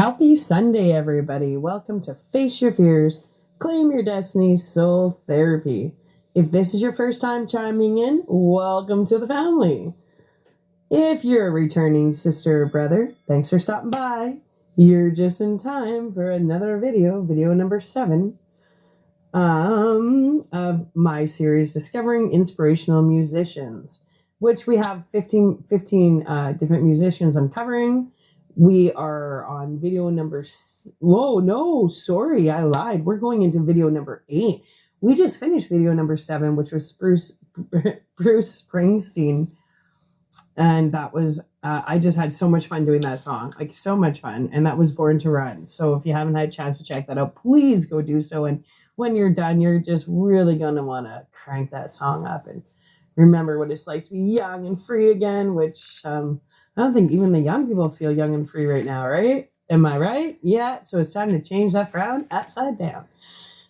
Happy Sunday, everybody. Welcome to Face Your Fears, Claim Your Destiny Soul Therapy. If this is your first time chiming in, welcome to the family. If you're a returning sister or brother, thanks for stopping by. You're just in time for another video number 7 of my series, Discovering Inspirational Musicians, which we have 15 different musicians I'm covering. We are on video number... Whoa, no, sorry, I lied. We're going into video number 8. We just finished video number 7, which was Bruce Springsteen. And that was... I just had so much fun doing that song. Like, so much fun. And that was Born to Run. So if you haven't had a chance to check that out, please go do so. And when you're done, you're just really going to want to crank that song up and remember what it's like to be young and free again, which... I don't think even the young people feel young and free right now, right? Am I right? Yeah, so it's time to change that frown upside down.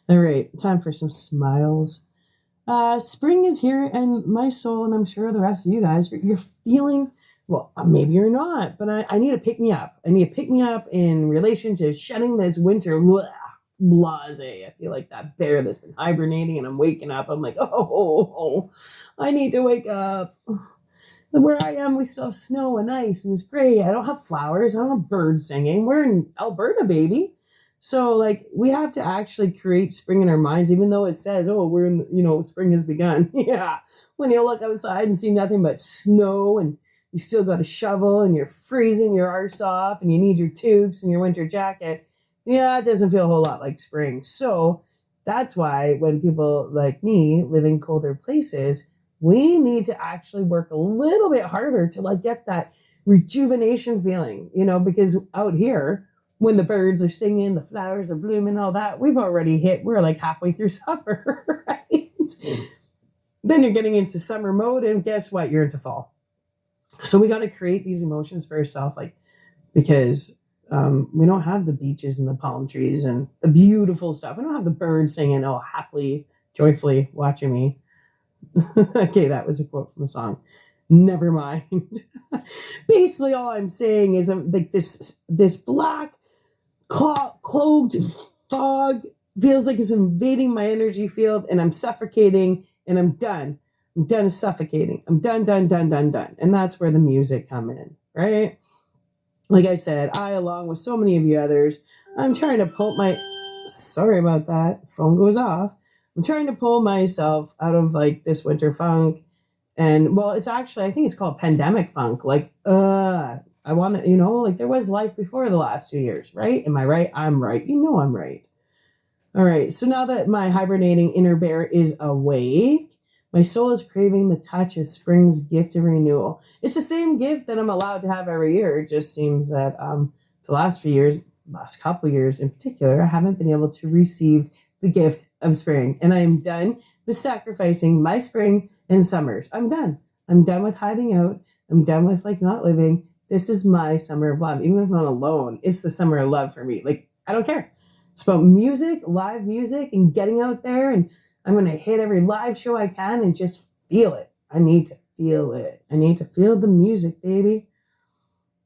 All right, time for some smiles. Spring is here, and my soul, and I'm sure the rest of you guys, you're feeling, well, maybe you're not, but I need to pick me up. I need to pick me up in relation to shedding this winter blase. I feel like that bear that's been hibernating, and I'm waking up. I'm like, oh, I need to wake up. Where I am, we still have snow and ice and it's gray. I don't have flowers. I don't have birds singing. We're in Alberta, baby. So, like, we have to actually create spring in our minds, even though it says, oh, we're in, spring has begun. Yeah. When you look outside and see nothing but snow and you still got a shovel and you're freezing your arse off and you need your toques and your winter jacket. Yeah, it doesn't feel a whole lot like spring. So that's why when people like me live in colder places, we need to actually work a little bit harder to get that rejuvenation feeling, because out here, when the birds are singing, the flowers are blooming, all that, we're like halfway through summer, right? Then you're getting into summer mode, and guess what? You're into fall. So we got to create these emotions for ourselves, because we don't have the beaches and the palm trees and the beautiful stuff. We don't have the birds singing, oh, happily, joyfully watching me. Okay, that was a quote from a song. Never mind. Basically, all I'm saying is this black cloaked fog feels like it's invading my energy field, and I'm suffocating, and I'm done. I'm done suffocating. I'm done. And that's where the music come in, right? Like I said, along with so many of you others, I'm trying to pull my... Sorry about that. Phone goes off. I'm trying to pull myself out of this winter funk. And it's actually, I think it's called pandemic funk. I want to, there was life before the last 2 years, right? Am I right? I'm right. I'm right. All right. So now that my hibernating inner bear is awake, my soul is craving the touch of spring's gift of renewal. It's the same gift that I'm allowed to have every year. It just seems that the last couple of years in particular, I haven't been able to receive the gift of spring. And I am done with sacrificing my spring and summers. I'm done. I'm done with hiding out. I'm done with not living. This is my summer of love. Even if I'm alone, it's the summer of love for me. I don't care. It's about music, live music, and getting out there. And I'm going to hit every live show I can and just feel it. I need to feel it. I need to feel the music, baby.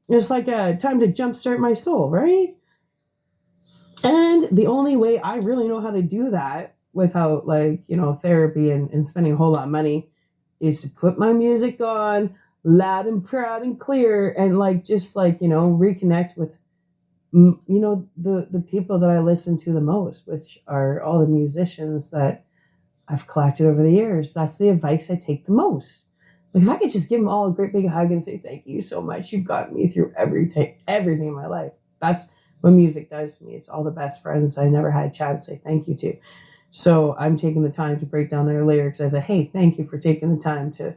It's like a time to jumpstart my soul, right? And the only way I really know how to do that without therapy and spending a whole lot of money is to put my music on loud and proud and clear and reconnect with, the people that I listen to the most, which are all the musicians that I've collected over the years. That's the advice I take the most. If I could just give them all a great big hug and say, thank you so much. You've gotten me through everything in my life. That's what music does to me. It's all the best friends I never had a chance to say thank you to. So I'm taking the time to break down their lyrics as hey, thank you for taking the time to,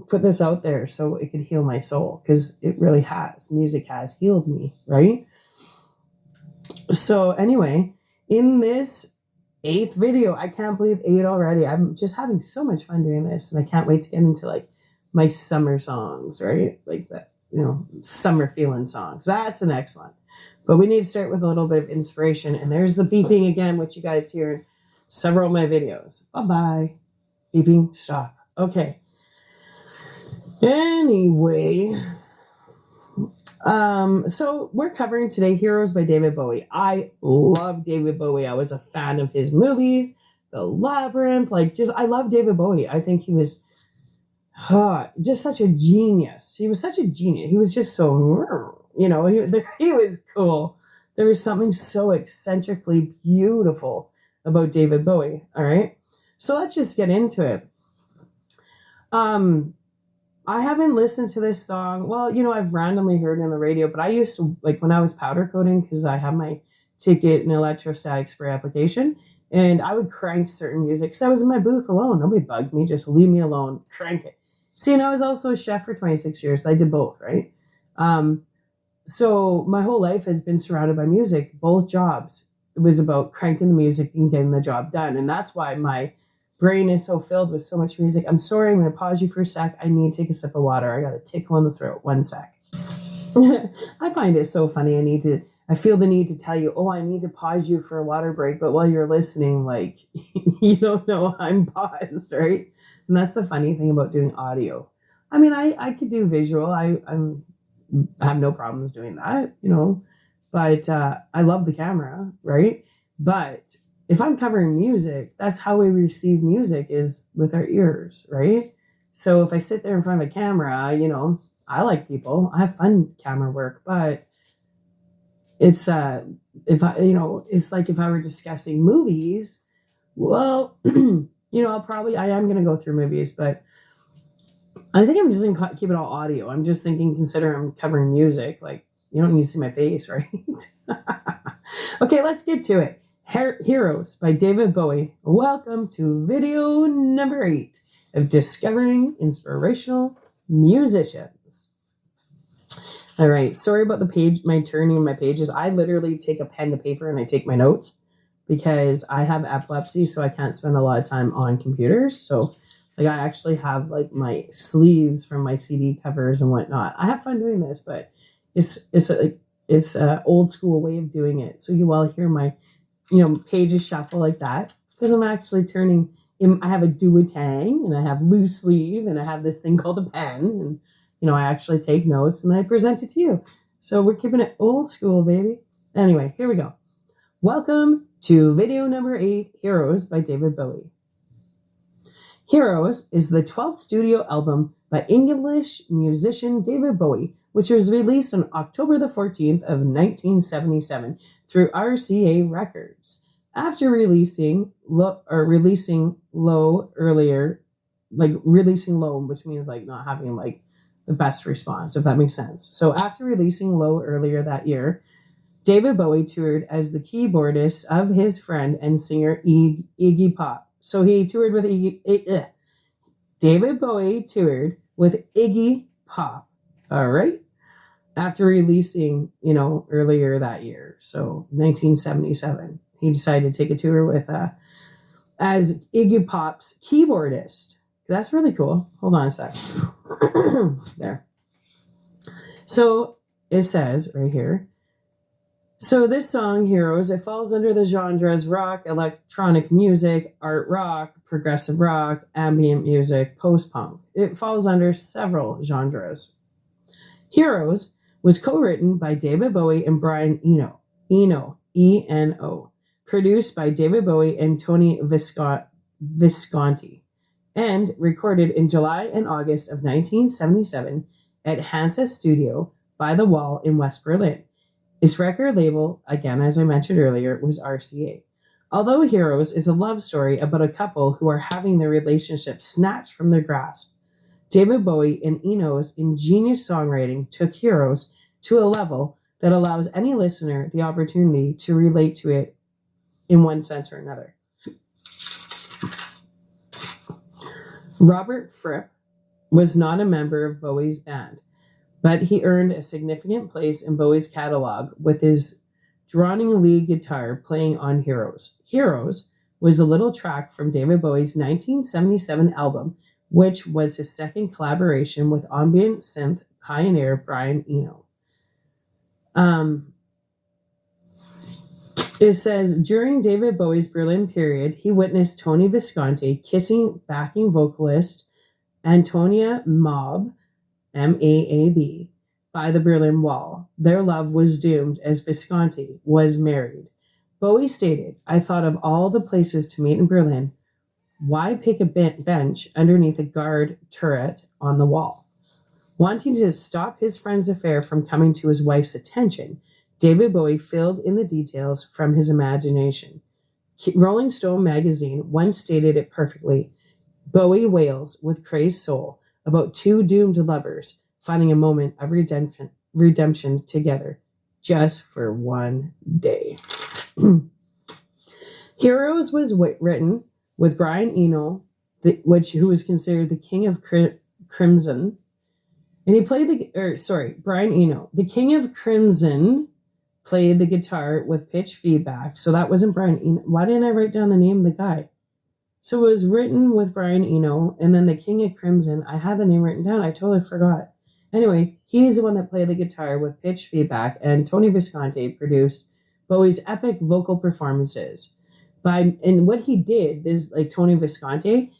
put this out there so it could heal my soul, because it really has. Music has healed me, right? So anyway, in this 8th video, I can't believe 8 already. I'm just having so much fun doing this, and I can't wait to get into my summer songs, right? Summer feeling songs. That's the next one. But we need to start with a little bit of inspiration. And there's the beeping again, which you guys hear in several of my videos. Bye-bye. Beeping, stop. Okay. Anyway, So we're covering today Heroes by David Bowie. I love David Bowie. I was a fan of his movies, The Labyrinth. I love David Bowie. I think he was just such a genius. He was such a genius. He was just so, he was cool. There was something so eccentrically beautiful about David Bowie. All right. So let's just get into it. I haven't listened to this song. Well, I've randomly heard it on the radio, but I used to, when I was powder coating, because I have my ticket and electrostatic spray application, and I would crank certain music because I was in my booth alone. Nobody bugged me. Just leave me alone. Crank it. See, and I was also a chef for 26 years. So I did both, right? So my whole life has been surrounded by music, both jobs. It was about cranking the music and getting the job done. And that's why my brain is so filled with so much music. I'm sorry, I'm going to pause you for a sec. I need to take a sip of water. I got a tickle in the throat. 1 sec. I find it so funny. I feel the need to tell you, I need to pause you for a water break. But while you're listening, you don't know I'm paused, right? And that's the funny thing about doing audio. I mean, I could do visual. I have no problems doing that, but I love the camera, right? But if I'm covering music, that's how we receive music, is with our ears, right? So if I sit there in front of a camera, I like people. I have fun camera work, but it's it's like if I were discussing movies, well, I am going to go through movies, but I think I'm just going to keep it all audio. I'm just thinking, consider I'm covering music. You don't need to see my face, right? Okay, let's get to it. Heroes by David Bowie. Welcome to video number 8 of Discovering Inspirational Musicians. All right, sorry about my turning of my pages. I literally take a pen to paper and I take my notes because I have epilepsy, so I can't spend a lot of time on computers. So I actually have my sleeves from my CD covers and whatnot. I have fun doing this, but it's a old school way of doing it. So you will hear my pages shuffle like that because I'm actually turning. I have a duotang and I have loose sleeve and I have this thing called a pen, and I actually take notes and I present it to you. So we're keeping it old school, baby. Anyway, here we go. Welcome to video number 8, Heroes by David Bowie. Heroes is the 12th studio album by English musician David Bowie, which was released on October the 14th of 1977 through RCA Records. After releasing low, which means not having the best response, if that makes sense. So after releasing Low earlier that year, David Bowie toured as the keyboardist of his friend and singer Iggy Pop. So he toured with David Bowie toured with Iggy Pop. All right. After releasing, earlier that year. So 1977, he decided to take a tour with, as Iggy Pop's keyboardist. That's really cool. Hold on a sec. There. So it says right here. So this song, Heroes, it falls under the genres rock, electronic music, art rock, progressive rock, ambient music, post-punk. It falls under several genres. Heroes was co-written by David Bowie and Brian Eno, E-N-O, produced by David Bowie and Tony Visconti, and recorded in July and August of 1977 at Hansa Studio by the Wall in West Berlin. Its record label, again, as I mentioned earlier, was RCA. Although Heroes is a love story about a couple who are having their relationship snatched from their grasp, David Bowie and Eno's ingenious songwriting took Heroes to a level that allows any listener the opportunity to relate to it in one sense or another. Robert Fripp was not a member of Bowie's band, but he earned a significant place in Bowie's catalog with his droning lead guitar playing on Heroes. Heroes was a little track from David Bowie's 1977 album, which was his second collaboration with ambient synth pioneer Brian Eno. It says, during David Bowie's Berlin period, he witnessed Tony Visconti kissing backing vocalist Antonia Maab, M-A-A-B, by the Berlin Wall. Their love was doomed as Visconti was married. Bowie stated, I thought of all the places to meet in Berlin. Why pick a bench underneath a guard turret on the wall? Wanting to stop his friend's affair from coming to his wife's attention, David Bowie filled in the details from his imagination. Rolling Stone magazine once stated it perfectly. Bowie wails with crazed soul about two doomed lovers finding a moment of redemption together just for one day. Heroes was written with Brian Eno, who was considered the king of Crimson. And he played Brian Eno. The king of Crimson played the guitar with pitch feedback. So that wasn't Brian Eno. Why didn't I write down the name of the guy? So it was written with Brian Eno, and then the king of Crimson, I had the name written down. I totally forgot. Anyway, he's the one that played the guitar with pitch feedback, and Tony Visconti produced Bowie's epic vocal performances. And what he did is, like, Tony Visconti,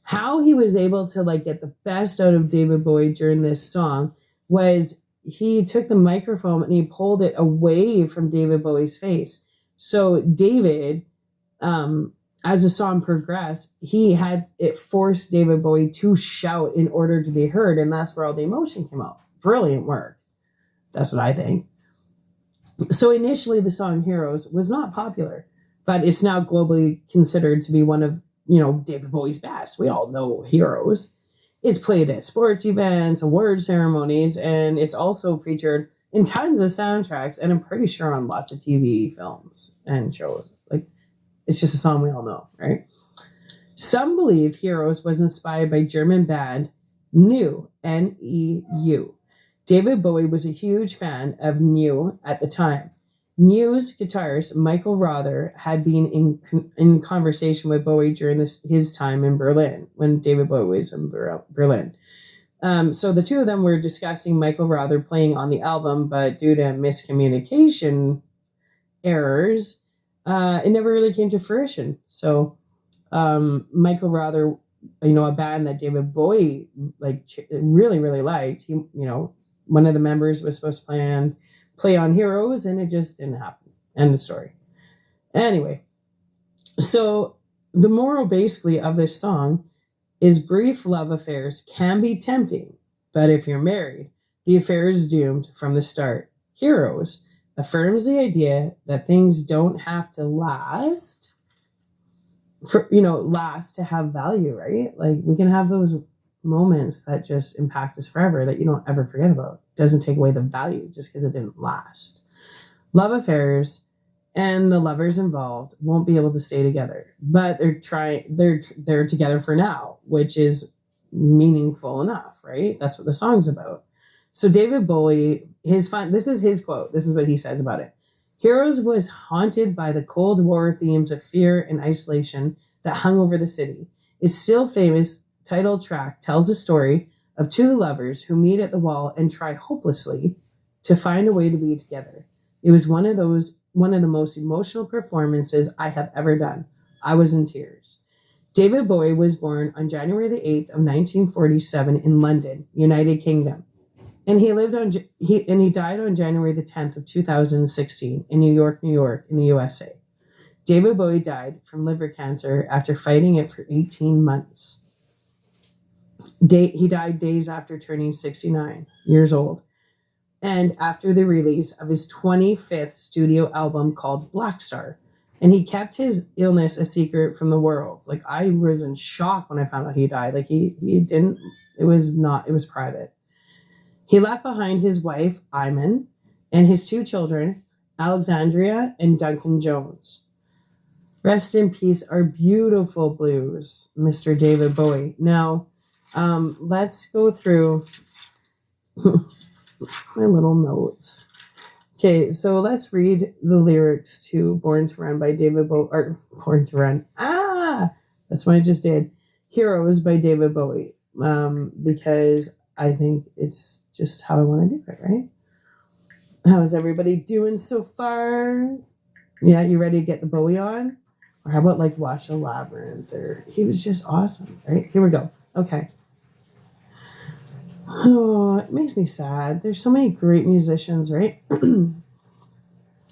how he was able to, like, get the best out of David Bowie during this song was he took the microphone and he pulled it away from David Bowie's face. So David, as the song progressed, it forced David Bowie to shout in order to be heard, and that's where all the emotion came out. Brilliant work. That's what I think. So initially the song Heroes was not popular, but it's now globally considered to be one of, David Bowie's best. We all know Heroes. It's played at sports events, award ceremonies, and it's also featured in tons of soundtracks, and I'm pretty sure on lots of TV films and shows. Like, it's just a song we all know, right? Some believe Heroes was inspired by German band Neu, N-E-U. David Bowie was a huge fan of Neu at the time. Neu's guitarist Michael Rother had been in conversation with Bowie during his time in Berlin, when David Bowie was in Berlin. So the two of them were discussing Michael Rother playing on the album, but due to miscommunication errors, it never really came to fruition. So Michael Rother, a band that David Bowie really, really liked, one of the members was supposed to play on Heroes, and it just didn't happen. End of story. Anyway, so the moral basically of this song is brief love affairs can be tempting, but if you're married, the affair is doomed from the start. Heroes affirms the idea that things don't have to last to have value, right? Like, we can have those moments that just impact us forever that you don't ever forget about. It doesn't take away the value just because it didn't last. Love affairs and the lovers involved won't be able to stay together, but they're together for now, which is meaningful enough, right? That's what the song's about. So David Bowie, this is his quote. This is what he says about it. Heroes was haunted by the Cold War themes of fear and isolation that hung over the city. Its still famous title track tells a story of two lovers who meet at the wall and try hopelessly to find a way to be together. It was one of the most emotional performances I have ever done. I was in tears. David Bowie was born on January the 8th of 1947 in London, United Kingdom. And he died on January the 10th of 2016 in New York, in the USA. David Bowie died from liver cancer after fighting it for 18 months. He died days after turning 69 years old, and after the release of his 25th studio album called Black Star. And he kept his illness a secret from the world. Like, I was in shock when I found out he died. Like, he didn't, it was private. He left behind his wife, Iman, and his two children, Alexandria and Duncan Jones. Rest in peace, our beautiful blues, Mr. David Bowie. Now, let's go through my little notes. Okay, so let's read the lyrics to Born to Run by David Bowie, or Born to Run. That's what I just did. Heroes by David Bowie, because I think it's just how I want to do it, right? How's everybody doing so far? Yeah, you ready to get the Bowie on? Or how about like Watch the Labyrinth? He was just awesome, right? Here we go. Okay. Oh, it makes me sad. There's so many great musicians, right?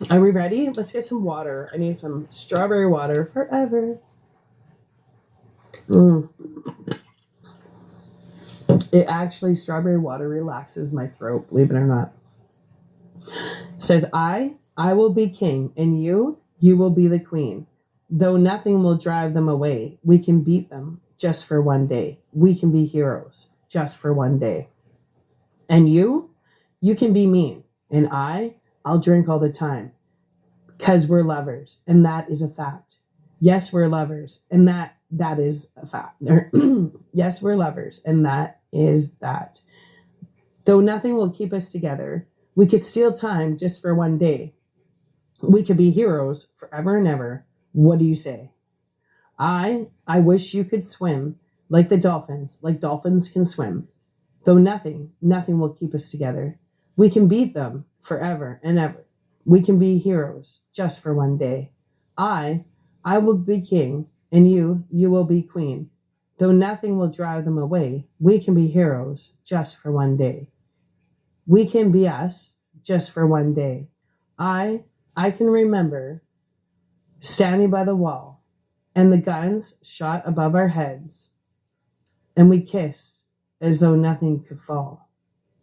Are we ready? Let's get some water. I need some strawberry water forever. Mm. It actually, strawberry water relaxes my throat, believe it or not. It says, I will be king, and you will be the queen. Though nothing will drive them away, we can beat them just for one day. We can be heroes just for one day. And you can be mean. And I'll drink all the time. Because we're lovers, and that is a fact. Yes, we're lovers, and that is a fact. Yes, we're lovers, and that is that. Though nothing will keep us together, we could steal time just for one day. We could be heroes forever and ever. What do you say? I wish you could swim like dolphins can swim. Though nothing will keep us together. We can beat them forever and ever. We can be heroes just for one day. I will be king, and you will be queen. Though nothing will drive them away, we can be heroes just for one day. We can be us just for one day. I can remember standing by the wall, and the guns shot above our heads, and we kissed as though nothing could fall.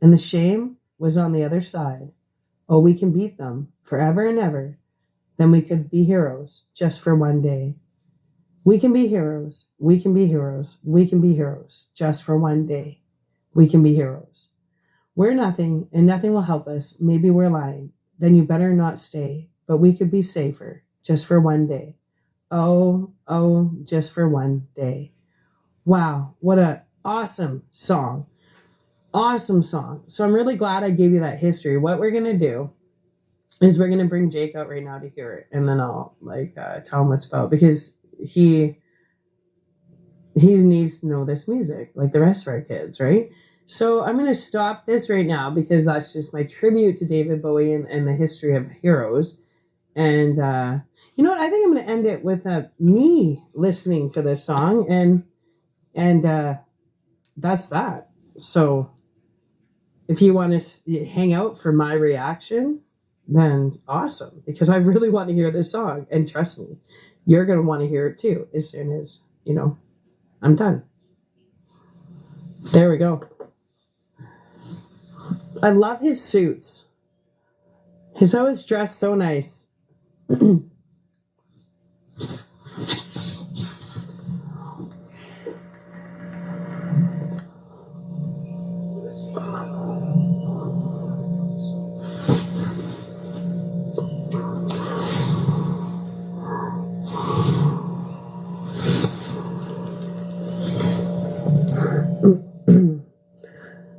And the shame was on the other side. Oh, we can beat them forever and ever. Then we could be heroes just for one day. We can be heroes. We can be heroes. We can be heroes just for one day. We can be heroes. We're nothing, and nothing will help us. Maybe we're lying. Then you better not stay. But we could be safer just for one day. Oh, just for one day. Wow, what an awesome song. Awesome song. So I'm really glad I gave you that history. What we're going to do is we're going to bring Jake out right now to hear it. And then I'll tell him what's about, because he needs to know this music like the rest of our kids, right? So I'm going to stop this right now, because that's just my tribute to David Bowie and the history of heroes. And you know what? I think I'm going to end it with me listening to this song. And that's that. So if you want to hang out for my reaction, then awesome, because I really want to hear this song. And trust me, you're going to want to hear it too as soon as, I'm done. There we go. I love his suits. He's always dressed so nice.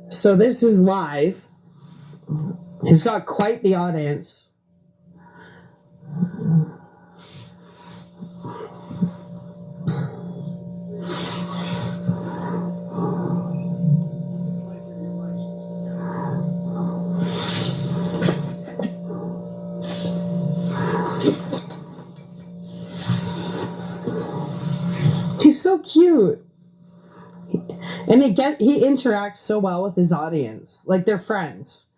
So this is live. He's got quite the audience. He's so cute. And he interacts so well with his audience. Like they're friends.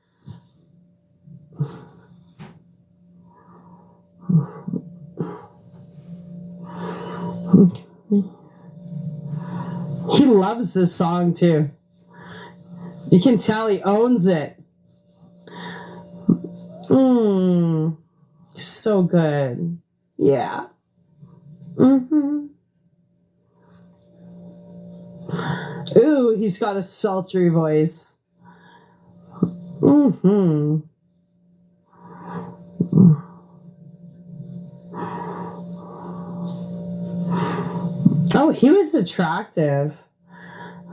He loves this song too. You can tell he owns it. So good. Yeah. Ooh, he's got a sultry voice. Oh, he was attractive.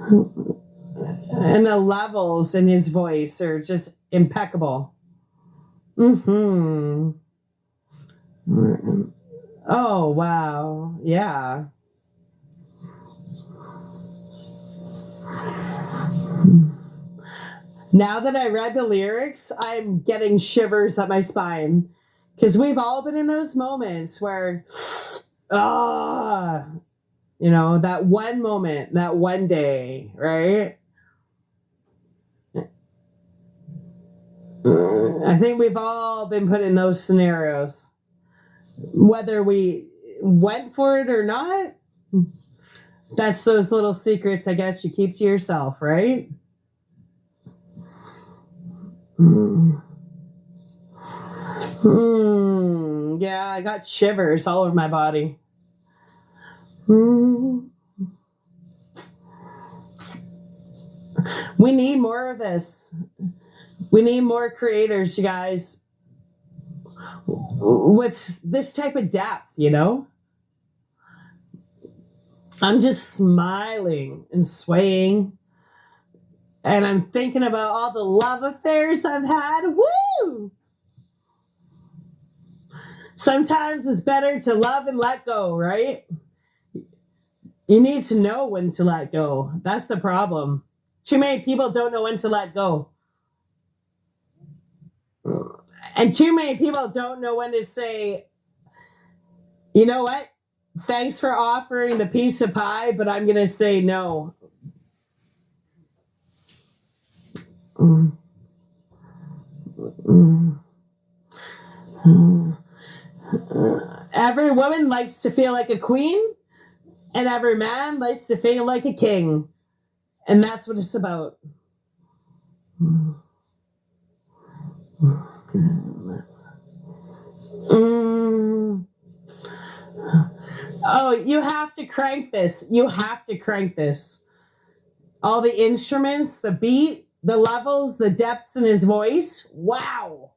And the levels in his voice are just impeccable. Oh, wow. Yeah. Now that I read the lyrics, I'm getting shivers up my spine. Because we've all been in those moments where, that one moment, that one day, right? I think we've all been put in those scenarios, whether we went for it or not. That's those little secrets, I guess, you keep to yourself, right? Yeah, I got shivers all over my body. We need more of this. We need more creators, you guys, with this type of depth, you know? I'm just smiling and swaying. And I'm thinking about all the love affairs I've had. Woo! Sometimes it's better to love and let go, right? You need to know when to let go. That's the problem. Too many people don't know when to let go. And too many people don't know when to say, you know what? Thanks for offering the piece of pie, but I'm going to say no. Every woman likes to feel like a queen, and every man likes to feel like a king. And that's what it's about. Oh, you have to crank this. You have to crank this. All the instruments, the beat, the levels, the depths in his voice. Wow.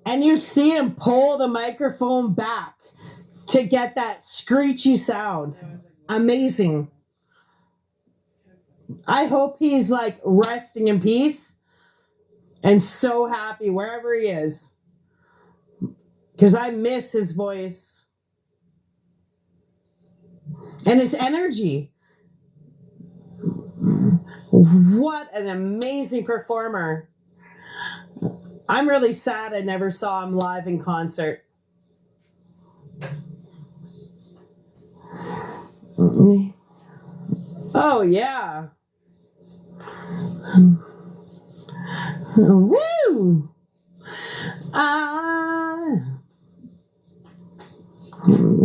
And you see him pull the microphone back to get that screechy sound. Amazing. I hope he's like resting in peace and so happy wherever he is, because I miss his voice and his energy. What an amazing performer. I'm really sad I never saw him live in concert. Oh, yeah. Woo!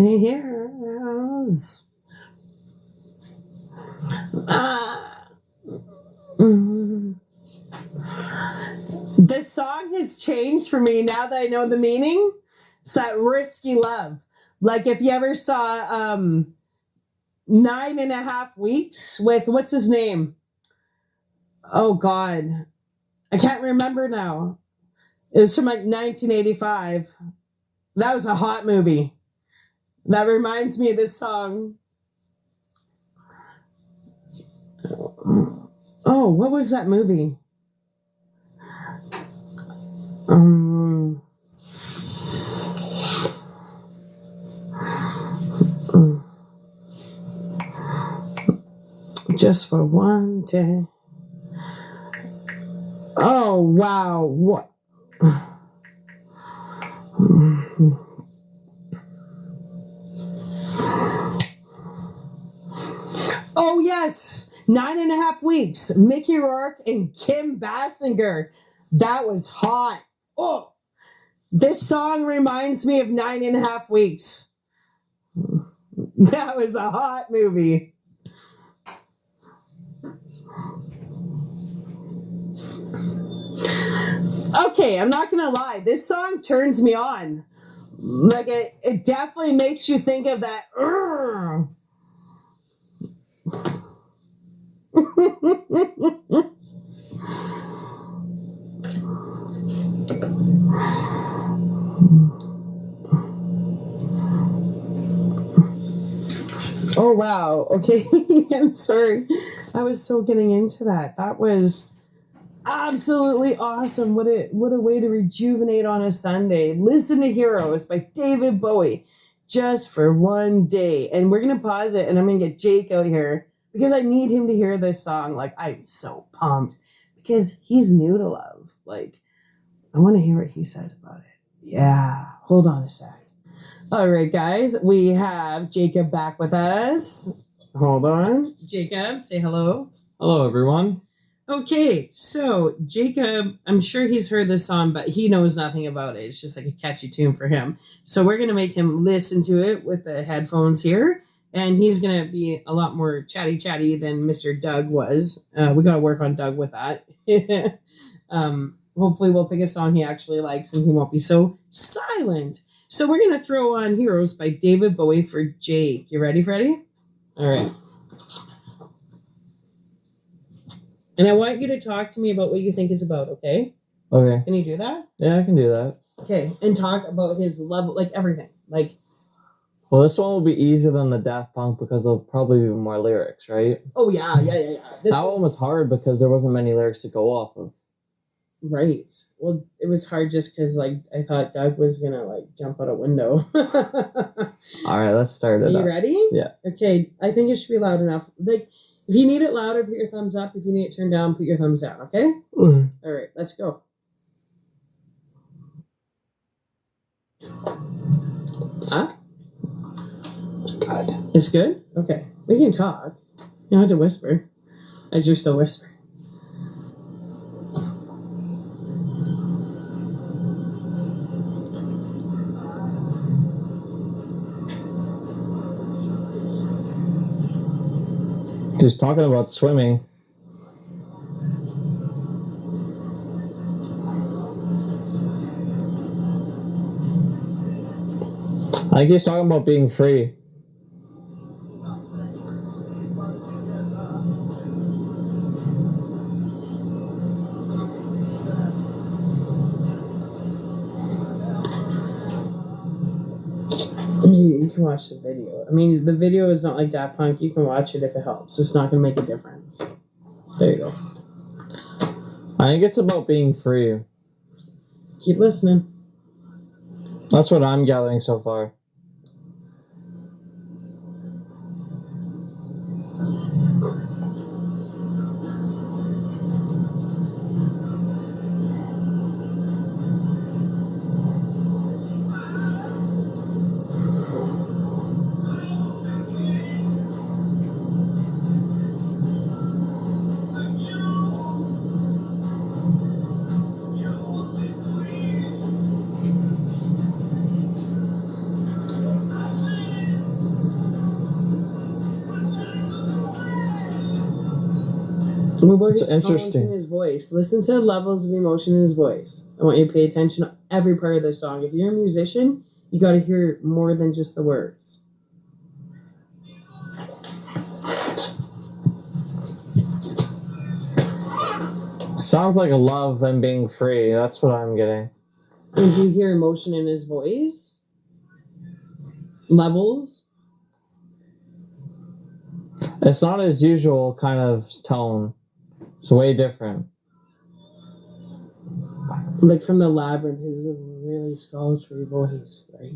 Here's. This song has changed for me now that I know the meaning. It's that risky love. Like if you ever saw 9.5 Weeks with, what's his name? Oh, God. I can't remember now. It was from like 1985. That was a hot movie. That reminds me of this song. Oh, what was that movie? Just for one day. Oh, wow. What? Oh, yes. 9.5 Weeks. Mickey Rourke and Kim Basinger. That was hot. Oh, this song reminds me of 9.5 Weeks. That was a hot movie. Okay, I'm not gonna lie. This song turns me on. Like it definitely makes you think of that. Oh, wow. Okay. I'm sorry. I was so getting into that. That was absolutely awesome. What a way to rejuvenate on a Sunday. Listen to Heroes by David Bowie just for one day. And we're going to pause it and I'm going to get Jake out here because I need him to hear this song. Like, I'm so pumped because he's new to love. Like, I want to hear what he says about it. Yeah. Hold on a sec. All right, guys, we have Jacob back with us. Hold on. Jacob, say hello. Hello, everyone. Okay, so Jacob, I'm sure he's heard this song, but he knows nothing about it. It's just like a catchy tune for him. So we're going to make him listen to it with the headphones here, and he's going to be a lot more chatty than Mr. Doug was. We got to work on Doug with that. Hopefully we'll pick a song he actually likes, and he won't be so silent. So we're going to throw on Heroes by David Bowie for Jake. You ready, Freddie? All right. And I want you to talk to me about what you think it's about, okay? Okay. Can you do that? Yeah, I can do that. Okay. And talk about his level, like everything. Like, well, this one will be easier than the Daft Punk because there'll probably be more lyrics, right? Oh, yeah. That one was hard because there wasn't many lyrics to go off of. Right. Well, it was hard just because, like, I thought Doug was going to, like, jump out a window. All right, let's start it. Are you ready? Yeah. Okay. I think it should be loud enough. Like, if you need it louder, put your thumbs up. If you need it turned down, put your thumbs down, okay? Mm. All right, let's go. Huh? Good. It's good? Okay. We can talk. You don't have to whisper, as you're still whispering. Just talking about swimming. I think he's talking about being free. You can watch the video. I mean, the video is not like Daft Punk. You can watch it if it helps. It's not going to make a difference. There you go. I think it's about being free. Keep listening. That's what I'm gathering so far. What It's is interesting. in his voice? Listen to the levels of emotion in his voice. I want you to pay attention to every part of this song. If you're a musician, you got to hear more than just the words. Sounds like a lot of them being free. That's what I'm getting. And do you hear emotion in his voice? Levels? It's not his usual kind of tone. It's way different. Like from the Labyrinth, his really sultry voice, right?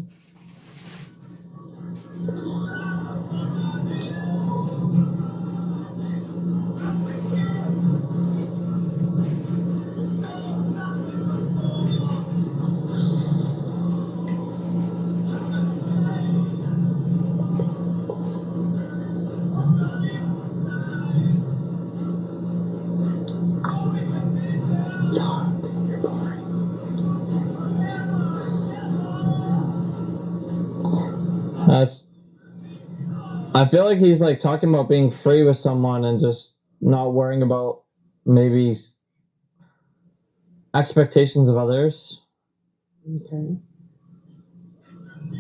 I feel like he's like talking about being free with someone and just not worrying about maybe expectations of others. Okay.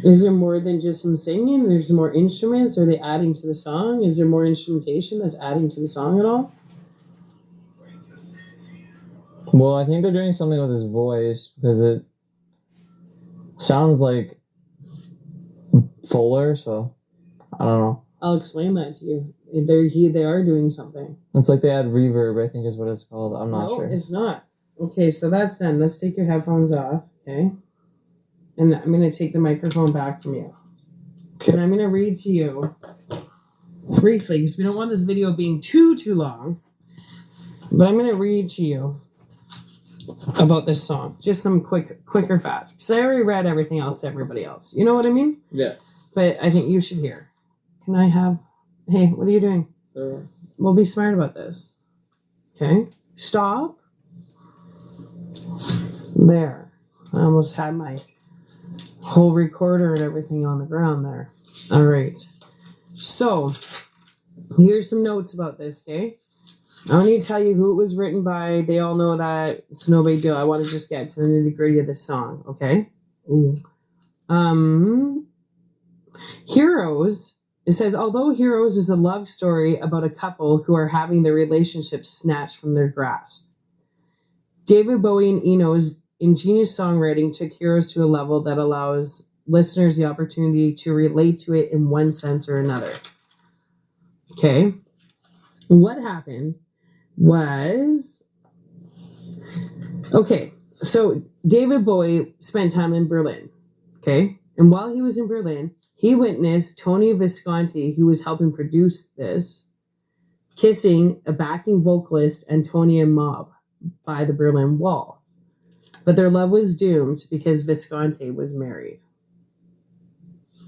Is there more than just him singing? There's more instruments? Are they adding to the song? Is there more instrumentation that's adding to the song at all? Well, I think they're doing something with his voice because it sounds like fuller, so I don't know. I'll explain that to you. They are doing something. It's like they add reverb, I think is what it's called. I'm not sure. No, it's not. Okay, so that's done. Let's take your headphones off, okay? And I'm going to take the microphone back from you. Okay. And I'm going to read to you briefly, because we don't want this video being too long. But I'm going to read to you about this song. Just some quicker facts. Because I already read everything else to everybody else. You know what I mean? Yeah. But I think you should hear. Can I have... Hey, what are you doing? We'll be smart about this. Okay? Stop. There. I almost had my whole recorder and everything on the ground there. All right. So, here's some notes about this, okay? I don't need to tell you who it was written by. They all know that. It's no big deal. I want to just get to the nitty-gritty of this song, okay? Heroes. It says, although Heroes is a love story about a couple who are having their relationship snatched from their grasp. David Bowie and Eno's ingenious songwriting took Heroes to a level that allows listeners the opportunity to relate to it in one sense or another. Okay. What happened was... Okay, so David Bowie spent time in Berlin. Okay? And while he was in Berlin, he witnessed Tony Visconti, who was helping produce this, kissing a backing vocalist, Antonia Mob, by the Berlin Wall. But their love was doomed because Visconti was married.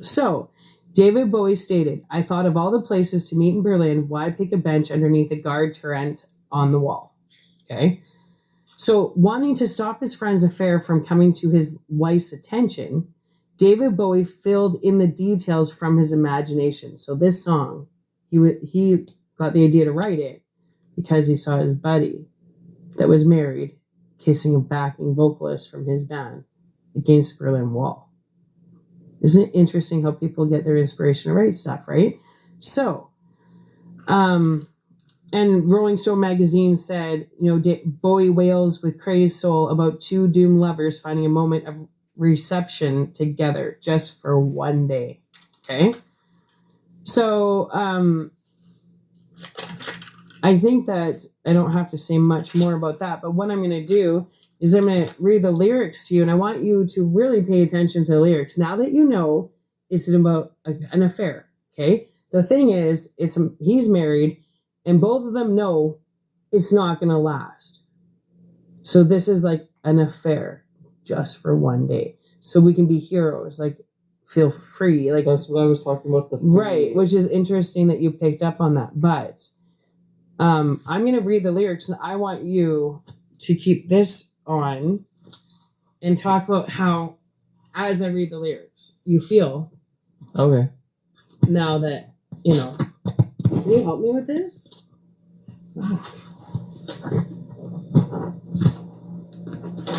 So, David Bowie stated, I thought of all the places to meet in Berlin, why pick a bench underneath a guard turret on the wall? Okay? So, wanting to stop his friend's affair from coming to his wife's attention, David Bowie filled in the details from his imagination. So this song, he got the idea to write it because he saw his buddy that was married kissing a backing vocalist from his band against the Berlin Wall. Isn't it interesting how people get their inspiration to write stuff, right? So, and Rolling Stone magazine said, Bowie wails with crazed soul about two doomed lovers finding a moment of reception together just for one day. Okay? So, I think that I don't have to say much more about that, but what I'm going to do is I'm going to read the lyrics to you, and I want you to really pay attention to the lyrics. Now that you know it's about an affair, okay? The thing is, he's married, and both of them know it's not going to last. So this is like an affair just for one day. So we can be heroes, like feel free. Like that's what I was talking about. Right, which is interesting that you picked up on that. But I'm going to read the lyrics, and I want you to keep this on and talk about how, as I read the lyrics, you feel. Okay. Now that, can you help me with this?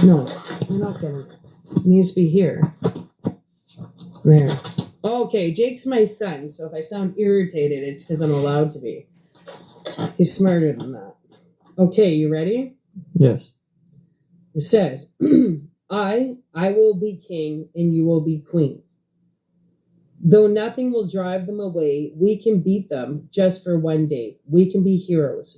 No, you're not getting it. It needs to be here. There. Okay, Jake's my son, so if I sound irritated, it's because I'm allowed to be. He's smarter than that. Okay, you ready? Yes. It says, I will be king and you will be queen. Though nothing will drive them away, we can beat them just for one day. We can be heroes,